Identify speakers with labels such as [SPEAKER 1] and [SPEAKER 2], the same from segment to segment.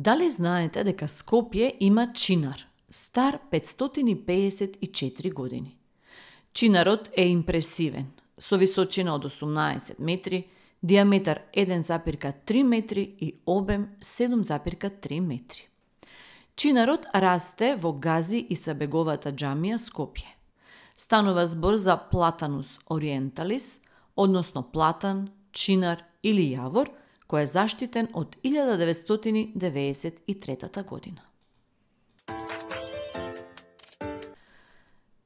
[SPEAKER 1] Дали знаете дека Скопје има чинар, стар 554 години? Чинарот е импресивен, со височина од 18 метри, диаметар 1,3 метри и обем 7,3 метри. Чинарот расте во Гази и Сабеговата џамија Скопје. Станува збор за Платанус ориенталис, односно платан, чинар или јавор, кој е заштитен од 1993 година.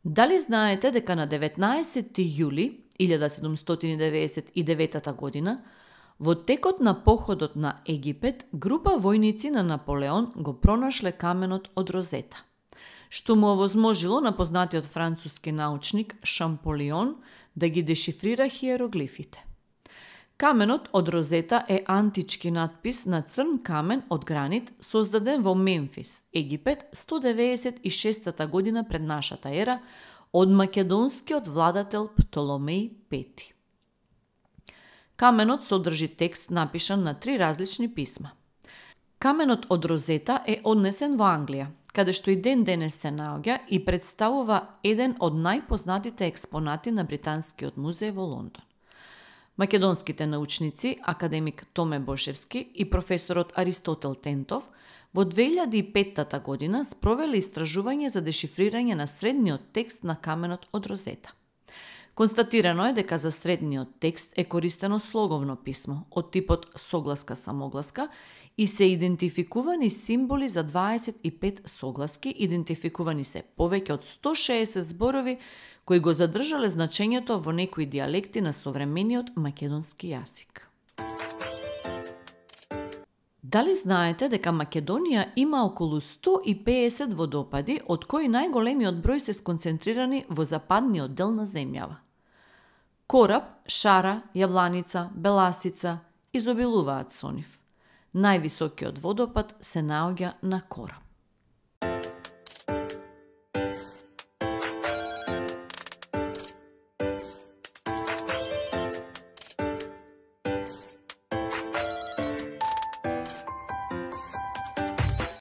[SPEAKER 1] Дали знаете дека на 19 јули 1799 година, во текот на походот на Египет, група војници на Наполеон го пронашле каменот од Розета, што му овозможило на познатиот француски научник Шамполион да ги дешифрира хиероглифите. Каменот од Розета е антички натпис на црн камен од гранит, создаден во Мемфис, Египет, 196 година пред нашата ера, од македонскиот владател Птоломеј V. Каменот содржи текст напишан на 3 различни писма. Каменот од Розета е однесен во Англија, каде што и ден денес се наоѓа и представува еден од најпознатите експонати на Британскиот музеј во Лондон. Македонските научници, академик Томе Бошевски и професорот Аристотел Тентов, во 2005 година спровеле истражување за дешифрирање на средниот текст на каменот од Розета. Констатирано е дека за средниот текст е користено слоговно писмо од типот согласка-самогласка и се идентификувани символи за 25 согласки, идентификувани се повеќе од 160 зборови кои го задржале значењето во некои дијалекти на современиот македонски јазик. Дали знаете дека Македонија има околу 150 водопади, од кои најголемиот број се сконцентрирани во западниот дел на земјава? Кораб, Шара, Јабланица, Беласица изобилуваат со нив. Највисокиот водопад се наоѓа на Кораб.